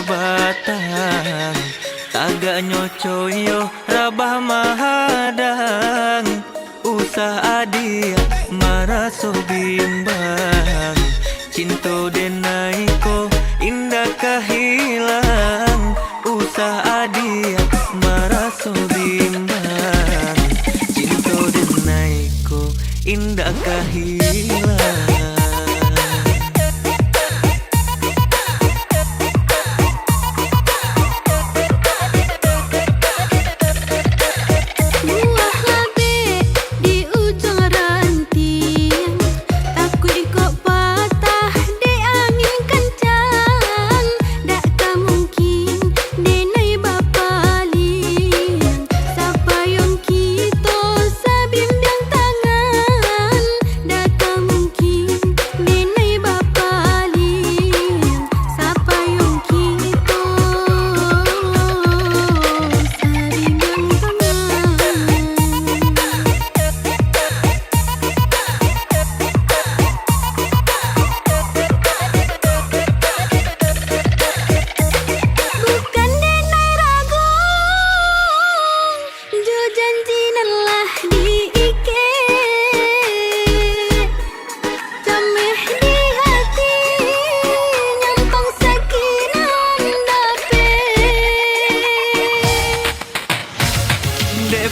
batang taga nyocoyo rabah mahadang usah adia maraso bimbang cinto denaiko indah kahilang usah adia maraso bimbang cinto denaiko indah kahilang.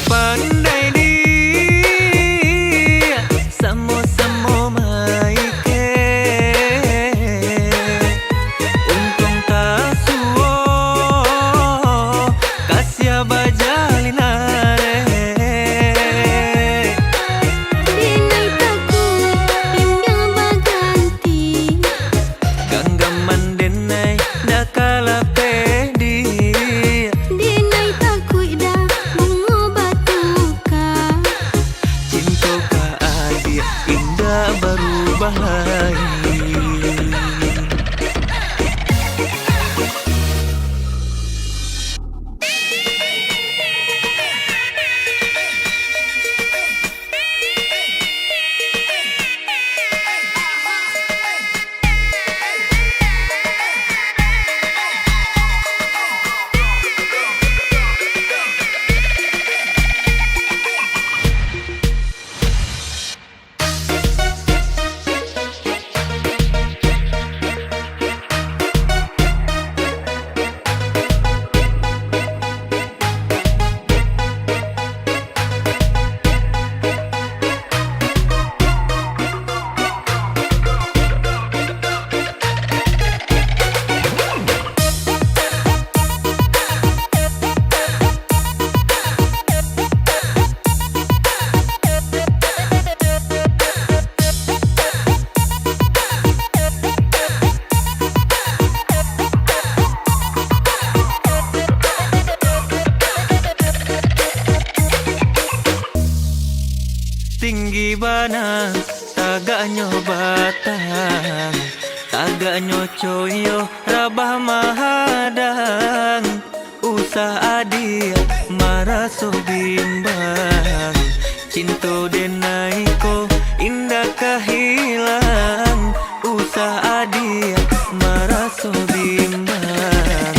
Pandai dia samo-samo maike untung kasuo kasih bajalinare dinai takut tinggal baganti ganggaman denai dakala pedi dinai takut dah indah berubah lagi. Tinggi bana taga batang taga nyocoyo rabah mahadang usah adia maraso bimbang cinto denaiko indah kahilang usah adia maraso bimbang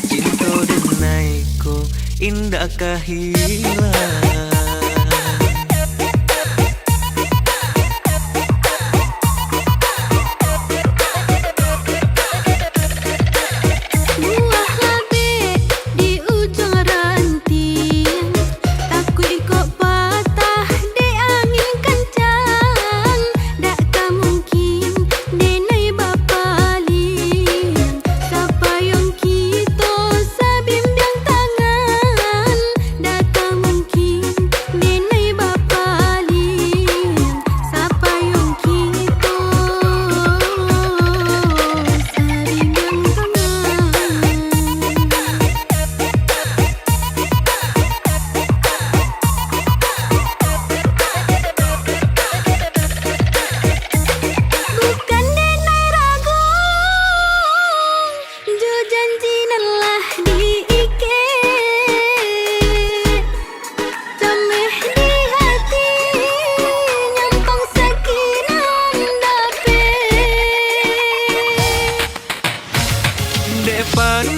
cinto denaiko indah kahilang. Pandai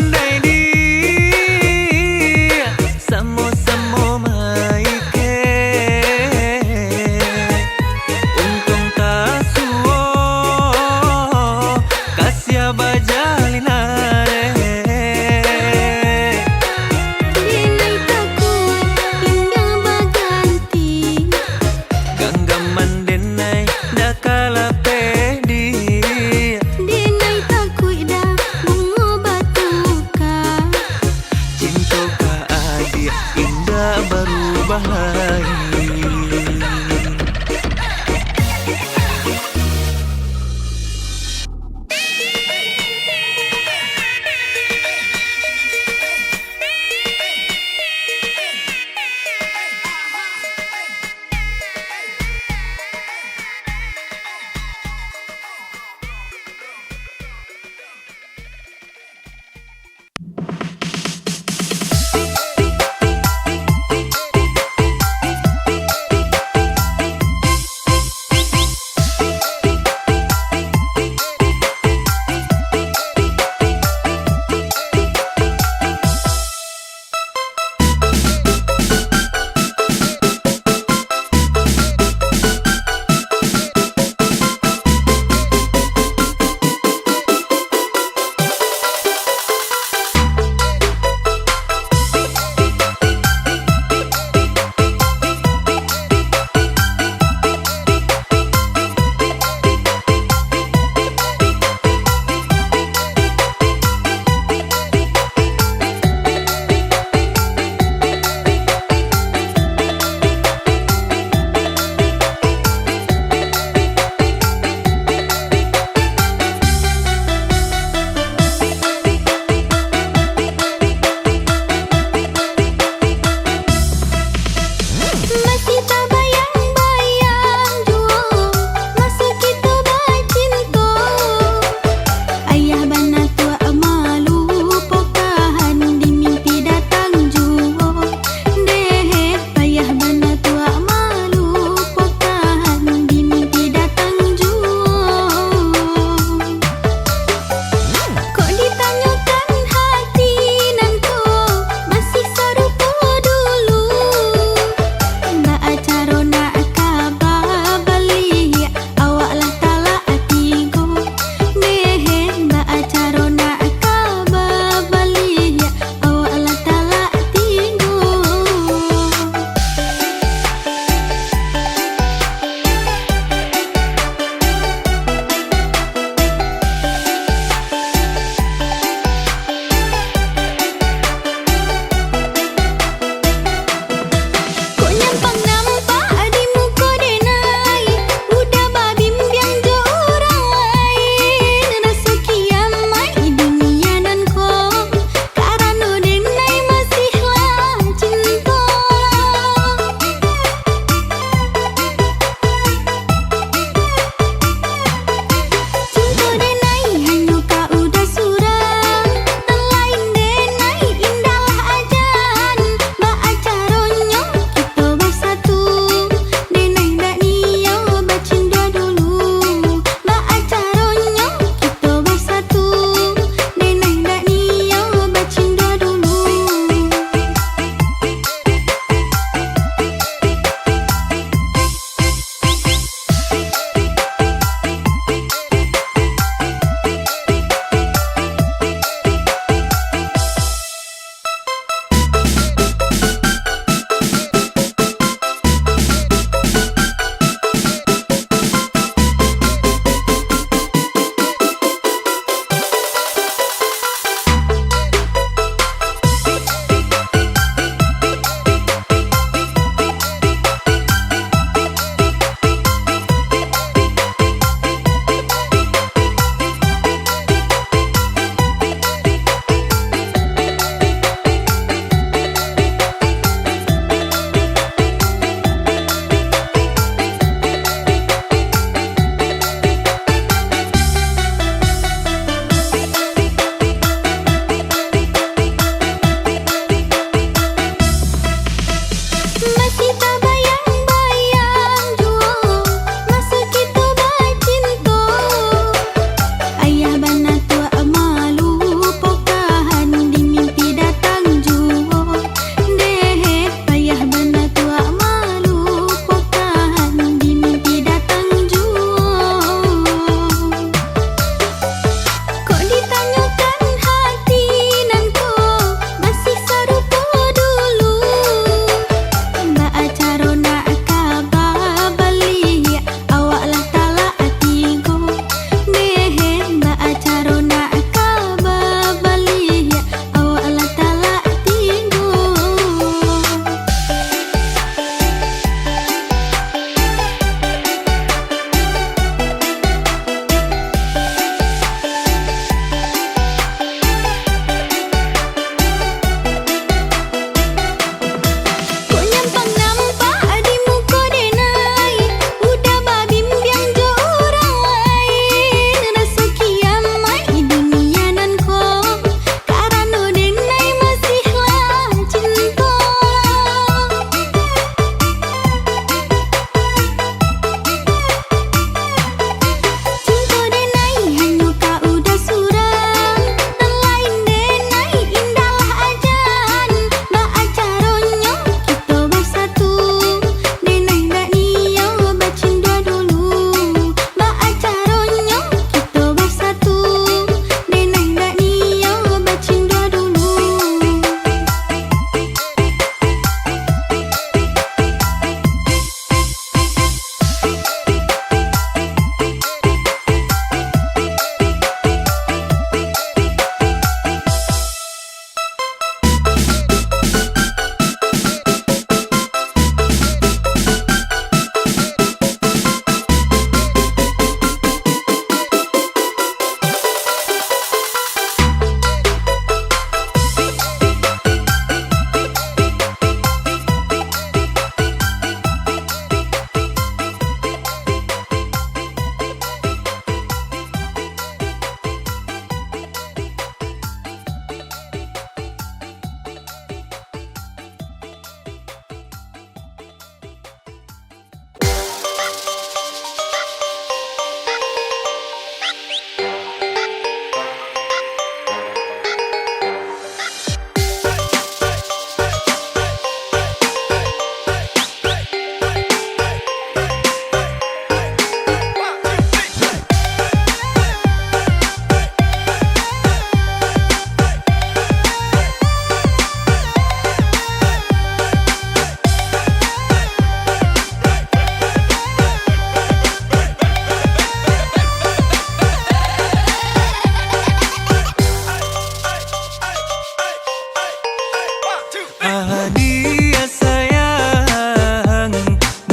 Dia sayang,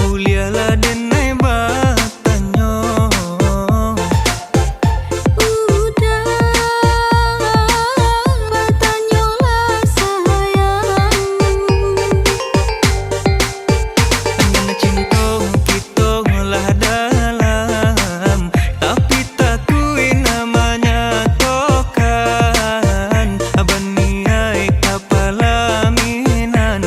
mulialah denai batanyo. Udah bertanyalah sayang. Angan cinta kita lah dalam, tapi tak kui namanya tokan. Abang niai kapalaminan,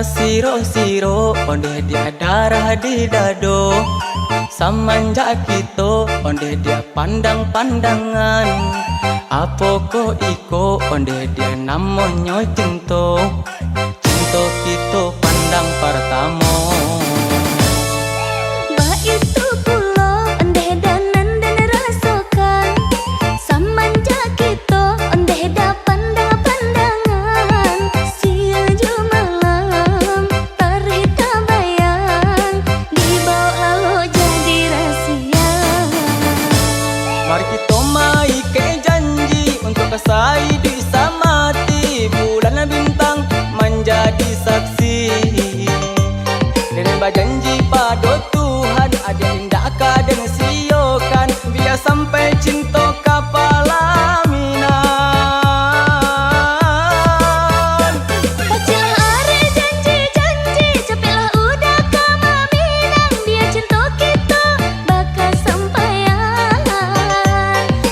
Siro-siro onde dia darah di dado, semenjak kita onde dia pandang-pandangan. Apoko iko onde dia namanya cinta, cinta kita pandang pertama. Ba itu pulo ondeh danan dan rasakan, semenjak kita ondeh da pandang-pandangan. Siaju malam terhita bayang, dibawa lalu jadi rahasia. Mari kita mai ke janji untuk kasih bisa mati, bulan bintang menjadi saksi. Dan berjanji pada Tuhan ada indah dan siokan, biar sampai cinta kapalaminan. Kecil hari janji-janji, capelah udah kama minang, biar cinta kita bakal sampaian.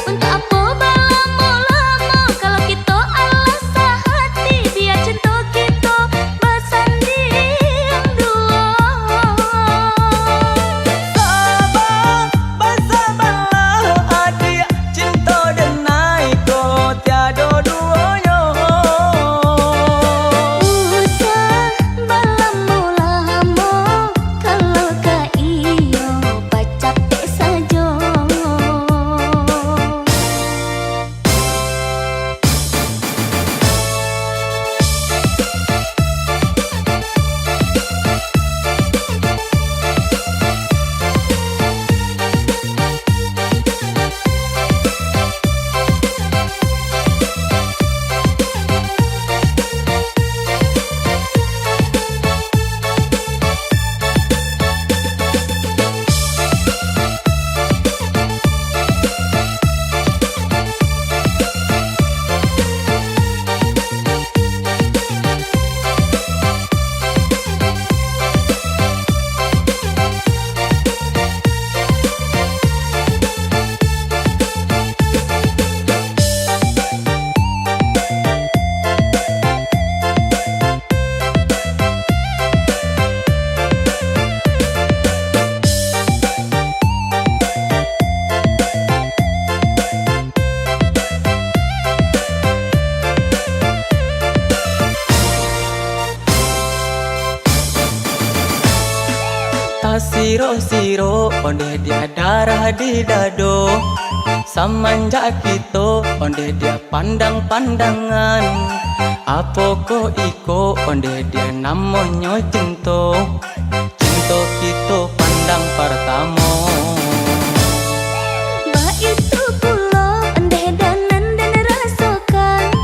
Untuk apa berlama-lama kalau kita alas hati, biar cinta kita bersanding dua. Sabar, bersabarlah adik, cinta dan naik kau tiada duanya. Usah berlama-lama kalau kak iyo baca tek saja. Siro-siro onde dia darah di dado, semenjak kita onde dia pandang-pandangan. Apoko iko onde dia namanya cinta, cinta kita pandang pertama. Ba itu pulo ondeh danan dan rasakan,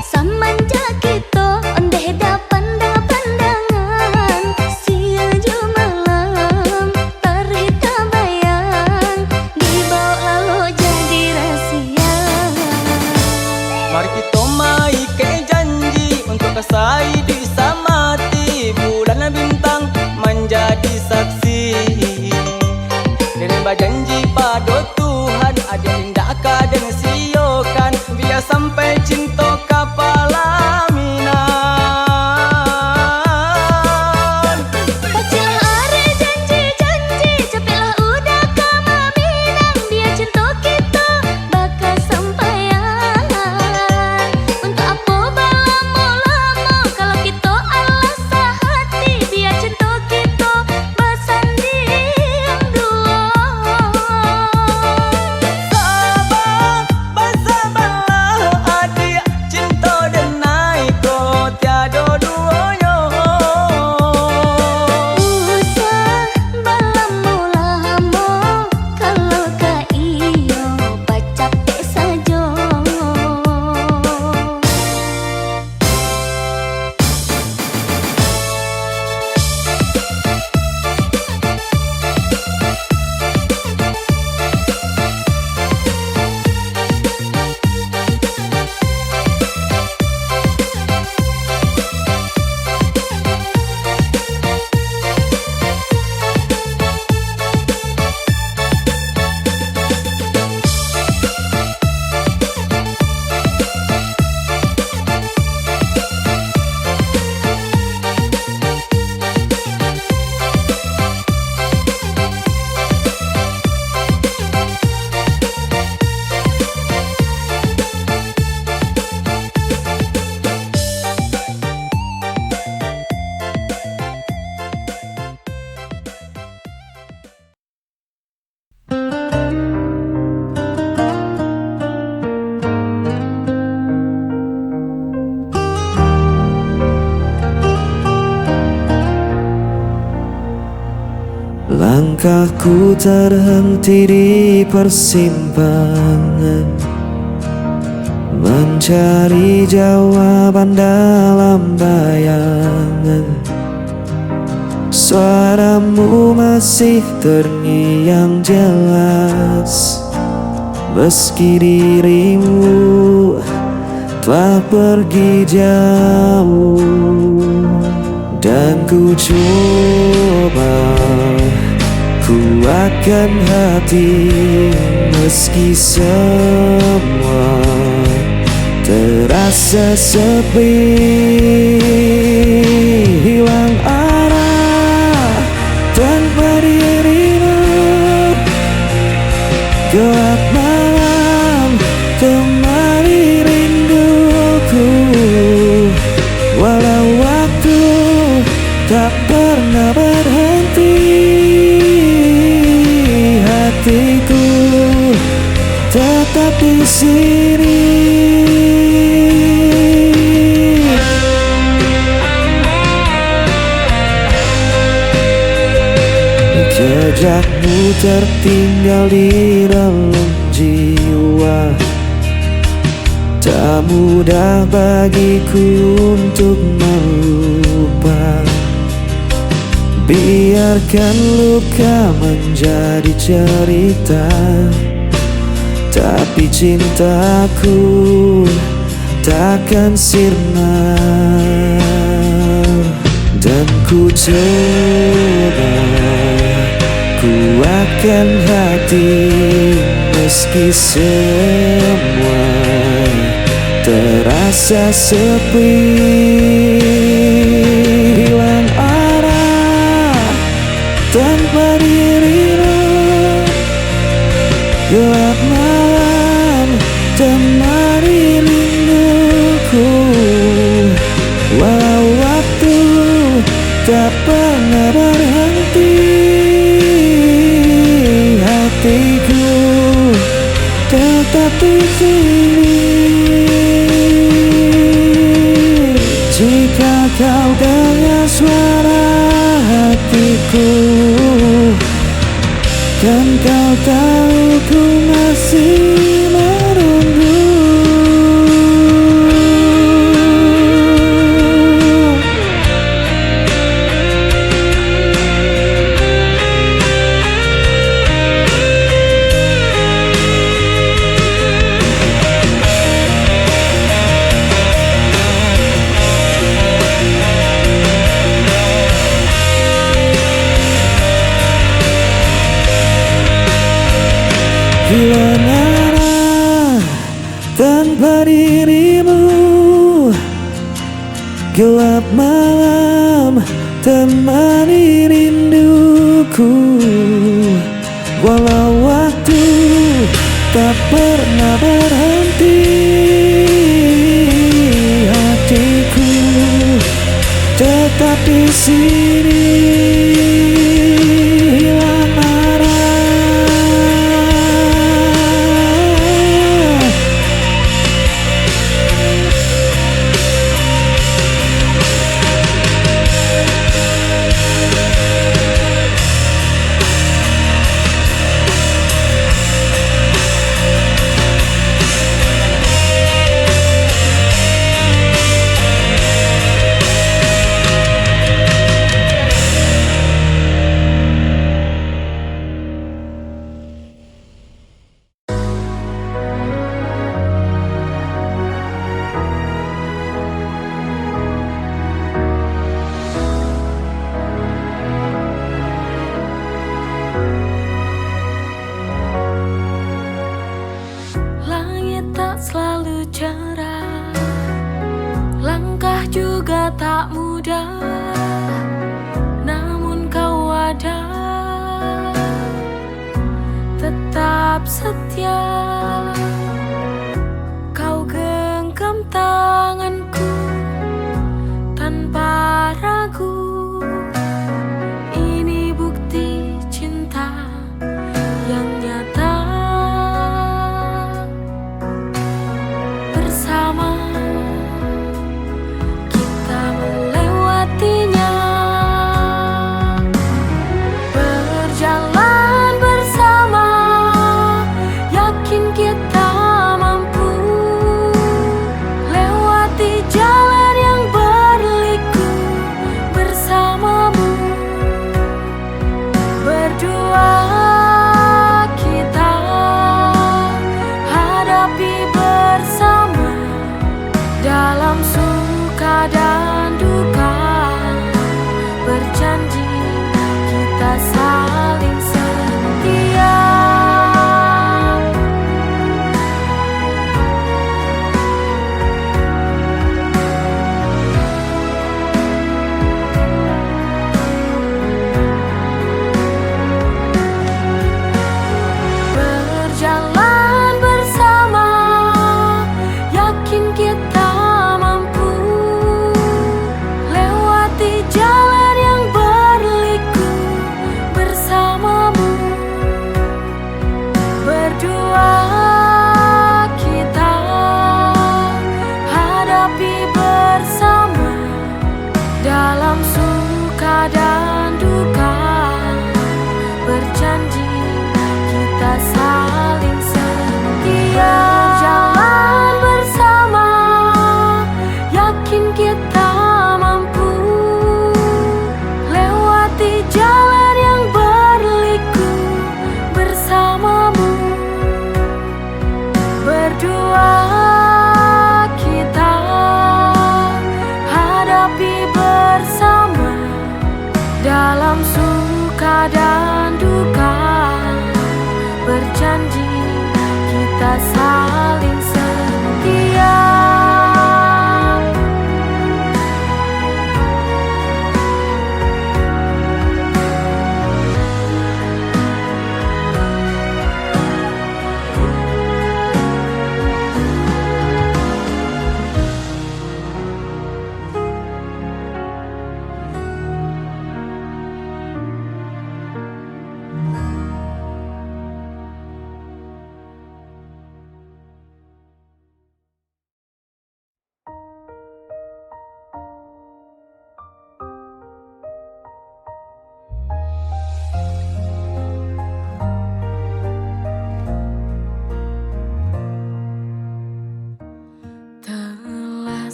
semenjak kita ondeh da pandang-pandangan. Siaju malam terhita bayang, dibawa lalu jadi rahasia. Mari kita mai ke janji untuk kasih bisa mati, bulan bintang menjadi saksi. Dan berjanji pada Tuhan ada indah dan siokan, biar sampai cinta kapalaminan. Kecil hari janji-janji, capelah udah kama minang, biar cinta kita bakal sampaian. Untuk apa berlama-lama kalau kita alas hati, biar cinta kita bersanding dua. Sabar, Aku terhenti di persimpangan, mencari jawaban dalam bayangan. Suaramu masih terngiang jelas, meski dirimu telah pergi jauh. Dan ku coba kuatkan hati, meski semua terasa sepi. Hilang arah tanpa dirimu, gelap malam temani rinduku. Walau waktu tak pernah berhenti, hatiku tetap di sini. Jejakmu tertinggal di dalam jiwa, tak mudah bagiku untuk melupa. Biarkan luka menjadi cerita, tapi cintaku takkan sirna. Dan ku coba kuatkan hati, meski semua terasa sepi. Hilang arah tanpa dirimu, gelap malam temani rinduku. Walau waktu tak pernah berhenti, hatiku tetap di sini. Jika kau dengar suara hatiku, kan kau tahu ku masih menunggu. Hilang arah tanpa dirimu, gelap malam temani rinduku. Walau waktu tak pernah berhenti, hatiku tetap di sini. Hilang arah selalu cerah, langkah juga tak mudah, namun kau ada, tetap setia. Kau genggam tanganku tanpa ragu, ini bukti cinta yang nyata. Berjalan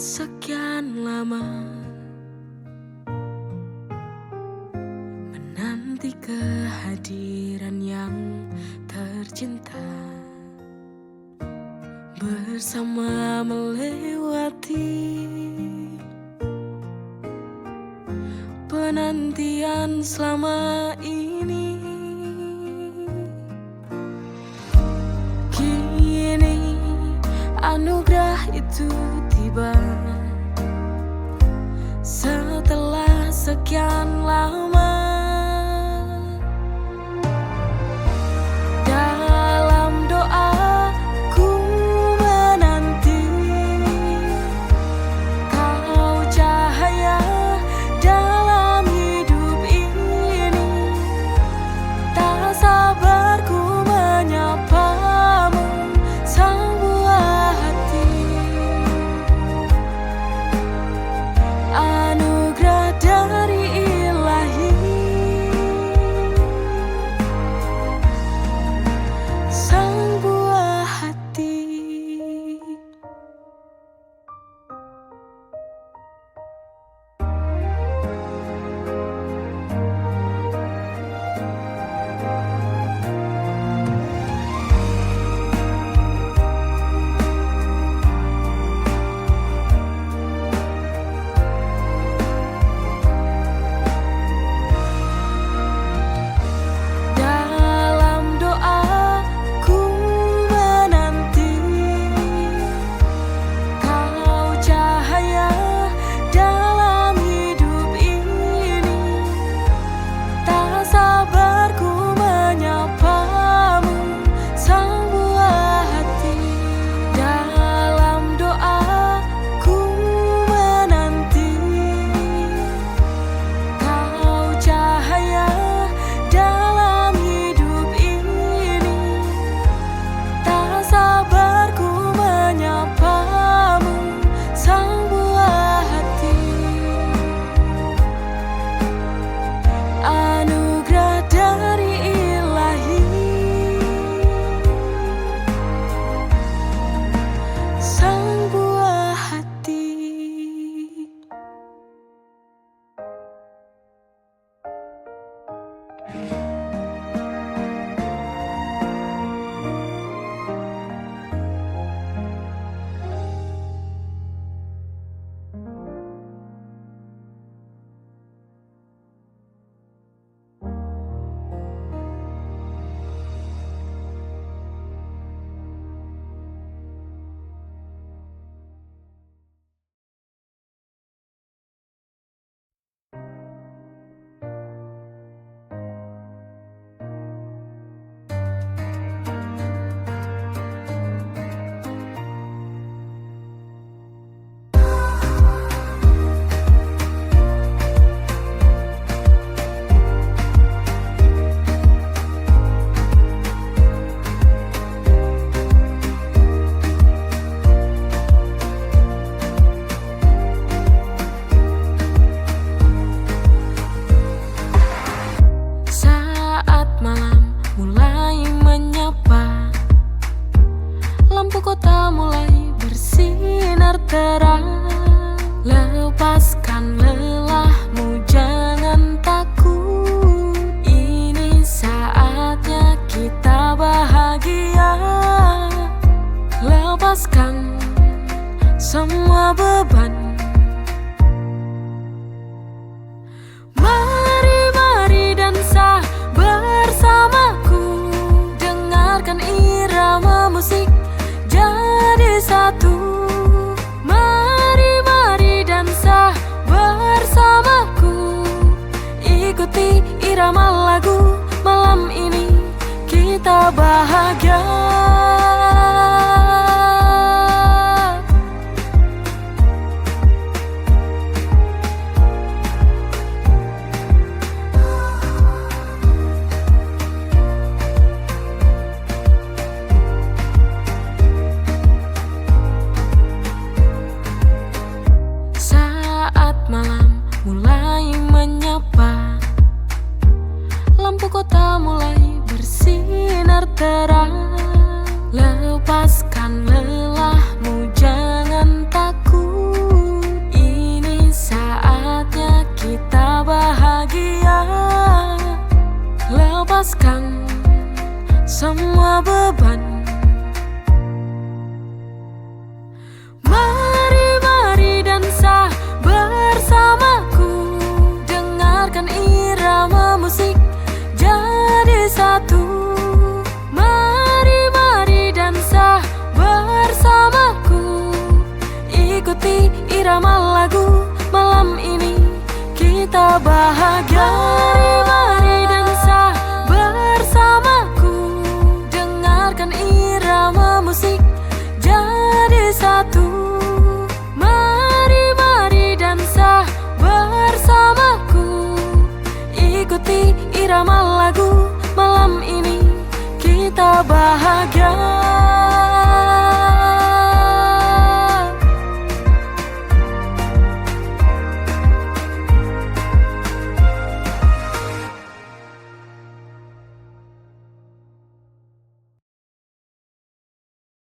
sekian lama menanti kehadiran yang tercinta, bersama melewati penantian selama ini. Kini anugerah itu tiba, setelah sekian lama. Dalam doaku menanti kau cahaya dalam hidup ini. Tak sabar ku menyapamu, sang buah hati. Anugerah dari Ilahi, sang buah hati. Dalam doaku menanti kau cahaya dalam hidup ini. Tak sabar ku menyapamu, sang buah hati. Dalam doaku menanti kau cahaya dalam hidup ini. Tak sabar ku menyapamu, sang buah hati. Anugerah dari Ilahi, sang buah hati. Saat malam mulai menyapa, lampu kota mulai bersinar terang. Lepaskan lelahmu, jangan takut. Ini saatnya kita bahagia. Lepaskan semua beban. Mari dansa bersamaku, dengarkan irama musik jadi satu. Mari dansa bersamaku, ikuti irama lagu. Malam ini kita bahagia. lampu kota mulai bersinar terang. kita bahagia. Mari dansa bersamaku, dengarkan irama musik jadi satu. Mari dansa bersamaku, ikuti irama lagu, malam ini kita bahagia.